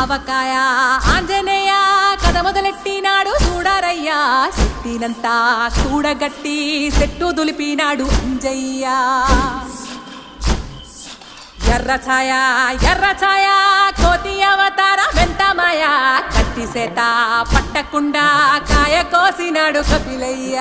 ఆవకాయ ఆంజనేయ కథ మొదలెట్టినాడు చూడారయ్యా శక్తినంతా చూడగట్టి చెట్టు దులిపినాడు అంజయ్య ఎర్ర ఛాయ కోతి అవతార వెంటమాయ కత్తి సేత పట్టకుండా కాయ కోసినాడు కపిలయ్య